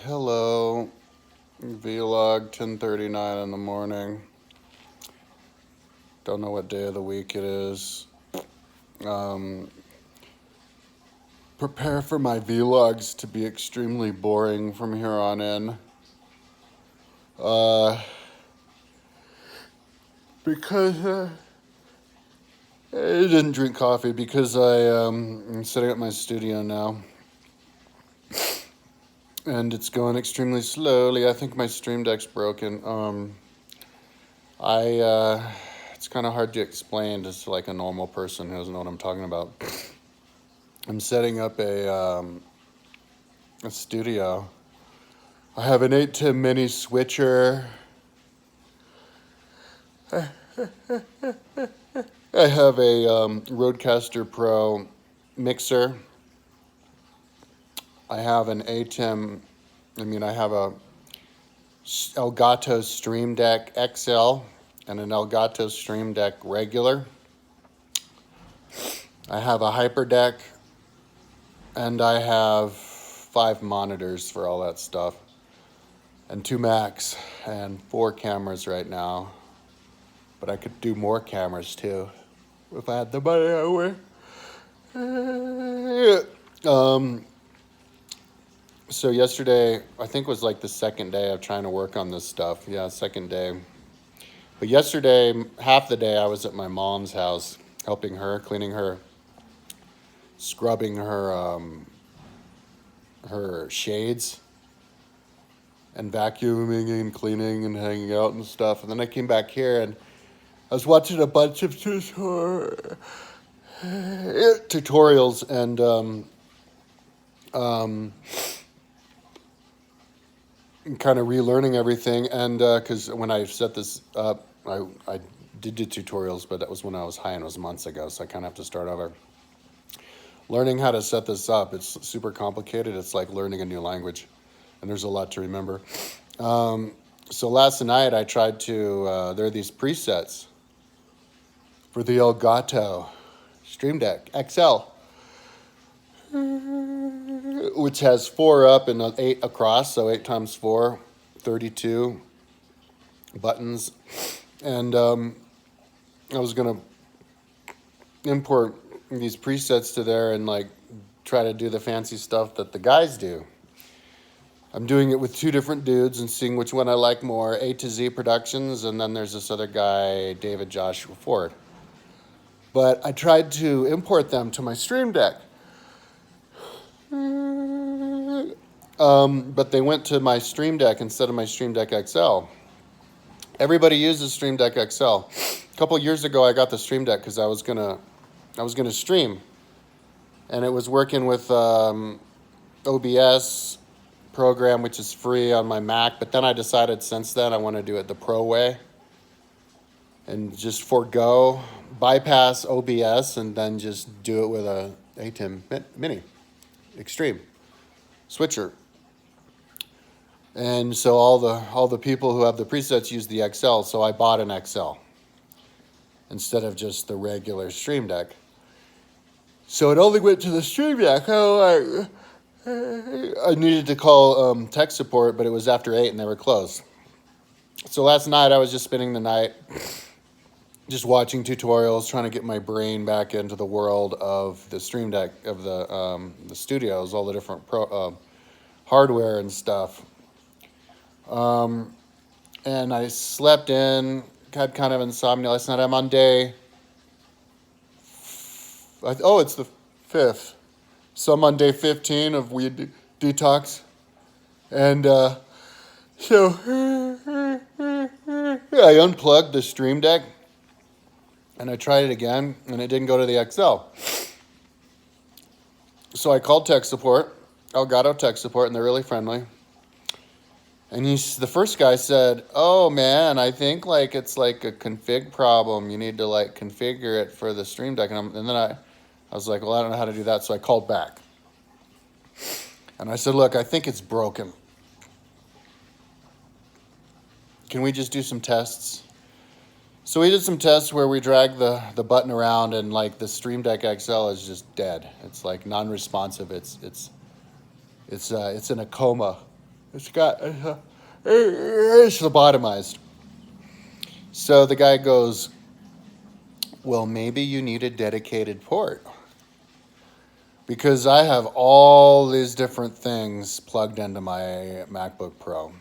Hello, vlog 10:39 in the morning. Don't know what day of the week it is. Um, Prepare for my vlogs to be extremely boring from here on in. Uh, because I didn't drink coffee because I'm setting up my studio now. And it's going extremely slowly. I think my stream deck's broken. It's kind of hard to explain to like a normal person who doesn't know what I'm talking about. I'm setting up a studio. I have an 8-10 mini switcher. I have a Rodecaster Pro mixer. I have an I have a Elgato Stream Deck XL and an Elgato Stream Deck regular. I have a Hyper Deck, and I have 5 monitors for all that stuff, and 2 Macs, and 4 cameras right now. But I could do more cameras too, if I had the money away. So yesterday, I think was like the second day of trying to work on this stuff. Yeah, second day. But yesterday, half the day I was at my mom's house, helping her, cleaning her, scrubbing her shades, and vacuuming and cleaning and hanging out and stuff. And then I came back here and I was watching a bunch of tutorials and kind of relearning everything. And because when I set this up, I did do tutorials, but that was when I was high and it was months ago, so I kind of have to start over. Learning how to set this up, it's super complicated. It's like learning a new language, and there's a lot to remember. So last night I tried to, there are these presets for the Elgato Stream Deck XL, which has 4 up and 8 across, so 8 times 4, 32 buttons. And I was going to import these presets to there and like try to do the fancy stuff that the guys do. I'm doing it with 2 different dudes and seeing which one I like more, A to Z Productions, and then there's this other guy, David Joshua Ford. But I tried to import them to my Stream Deck. But they went to my Stream Deck instead of my Stream Deck XL. Everybody uses Stream Deck XL. A couple years ago, I got the Stream Deck because I was gonna stream, and it was working with OBS program, which is free on my Mac. But then I decided since then I want to do it the pro way and just bypass OBS, and then just do it with a ATEM Mini Extreme switcher. And so all the people who have the presets use the XL, so I bought an XL instead of just the regular Stream Deck. So it only went to the Stream Deck. Oh, I needed to call tech support, but it was after 8 and they were closed. So last night I was just spending the night just watching tutorials, trying to get my brain back into the world of the Stream Deck, of the studios, all the different hardware and stuff. And I slept in, had kind of insomnia last night. I'm on day, it's the 5th. So I'm on day 15 of weed detox. And so I unplugged the Stream Deck and I tried it again and it didn't go to the XL. So I called tech support, Elgato tech support, and they're really friendly. And the first guy said, "Oh man, I think like it's like a config problem. You need to like configure it for the Stream Deck." And then I was like, "Well, I don't know how to do that." So I called back. And I said, "Look, I think it's broken. Can we just do some tests?" So we did some tests where we dragged the button around, and like the Stream Deck XL is just dead. It's like non-responsive. It's in a coma. It's lobotomized. So the guy goes, well, maybe you need a dedicated port. Because I have all these different things plugged into my MacBook Pro.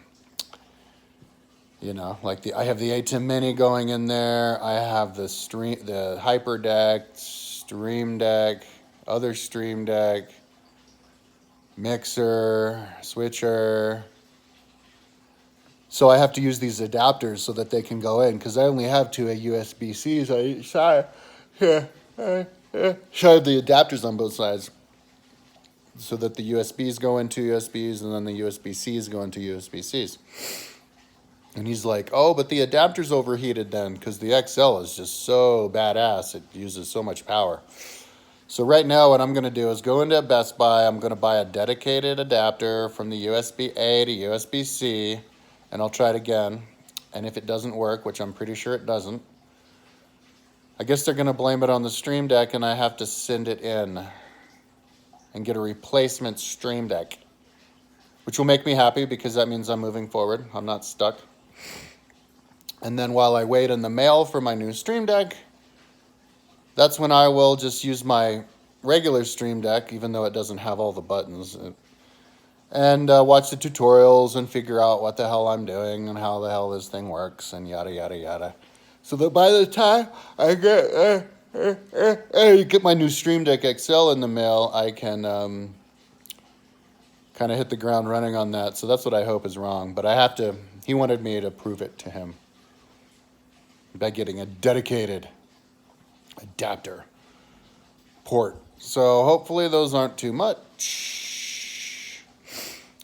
You know, like I have the A10 Mini going in there. I have the HyperDeck, Stream Deck, other Stream Deck, mixer, switcher. So I have to use these adapters so that they can go in because I only have two USB-Cs on each side. So I have the adapters on both sides so that the USBs go into USBs and then the USB-Cs go into USB-Cs. And he's like, oh, but the adapter's overheated then because the XL is just so badass. It uses so much power. So right now what I'm going to do is go into Best Buy. I'm going to buy a dedicated adapter from the USB-A to USB-C. And I'll try it again. And if it doesn't work, which I'm pretty sure it doesn't, I guess they're going to blame it on the Stream Deck and I have to send it in and get a replacement Stream Deck, which will make me happy because that means I'm moving forward. I'm not stuck. And then while I wait in the mail for my new Stream Deck, that's when I will just use my regular Stream Deck, even though it doesn't have all the buttons, and watch the tutorials and figure out what the hell I'm doing and how the hell this thing works and yada, yada, yada. So that by the time I get my new Stream Deck XL in the mail, I can kind of hit the ground running on that. So that's what I hope is wrong. But I have to, he wanted me to prove it to him by getting a dedicated adapter port. So hopefully those aren't too much.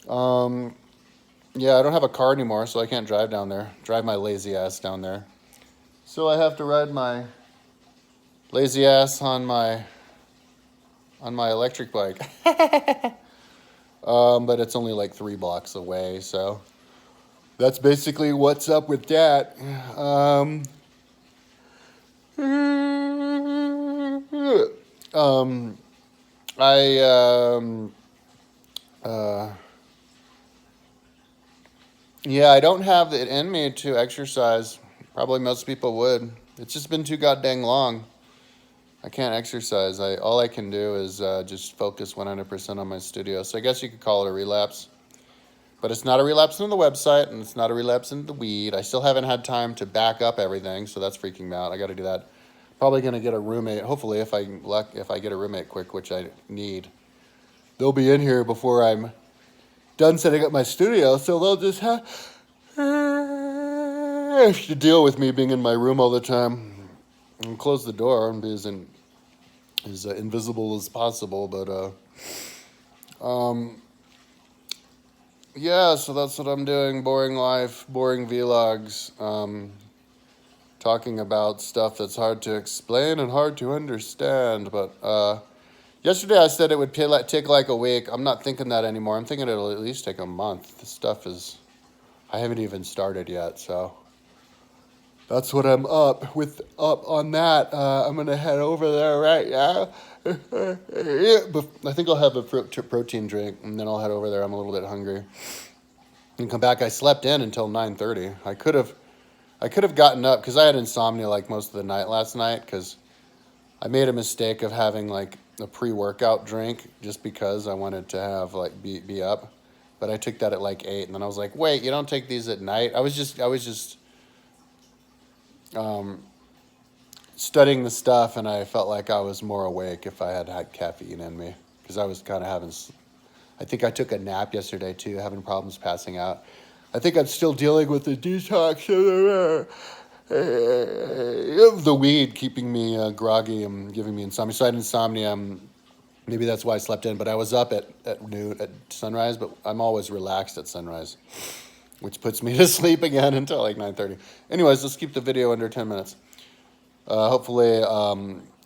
Yeah, I don't have a car anymore, so I can't drive down there. Drive my lazy ass down there. So I have to ride my lazy ass on my electric bike. But it's only like 3 blocks away, so that's basically what's up with that. Yeah, I don't have it in me to exercise. Probably most people would. It's just been too goddamn long. I can't exercise. All I can do is just focus 100% on my studio. So I guess you could call it a relapse. But it's not a relapse into the website, and it's not a relapse into the weed. I still haven't had time to back up everything, so that's freaking me out. I got to do that. Probably going to get a roommate. Hopefully, if I get a roommate quick, which I need, they'll be in here before I'm done setting up my studio. So they'll just have to deal with me being in my room all the time. And close the door and be as invisible as possible. But yeah, so that's what I'm doing. Boring life, boring vlogs. Talking about stuff that's hard to explain and hard to understand. But yesterday I said it would take like a week. I'm not thinking that anymore. I'm thinking it'll at least take a month. This stuff is, I haven't even started yet, so that's what I'm up on that. I'm going to head over there right now. I think I'll have a protein drink, and then I'll head over there. I'm a little bit hungry. And come back. I slept in until 9:30. I could have gotten up, because I had insomnia like most of the night last night, because I made a mistake of having like a pre-workout drink just because I wanted to have like be up. But I took that at like 8, and then I was like, wait, you don't take these at night? I was just studying the stuff, and I felt like I was more awake if I had caffeine in me, because I was kind of having, I think I took a nap yesterday too, having problems passing out. I think I'm still dealing with the detox of the weed keeping me groggy and giving me insomnia. So I had insomnia. Maybe that's why I slept in, but I was up at noon, at sunrise, but I'm always relaxed at sunrise, which puts me to sleep again until like 9:30. Anyways, let's keep the video under 10 minutes. Hopefully,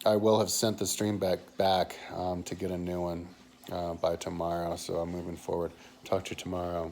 I will have sent the stream back to get a new one by tomorrow, so I'm moving forward. Talk to you tomorrow.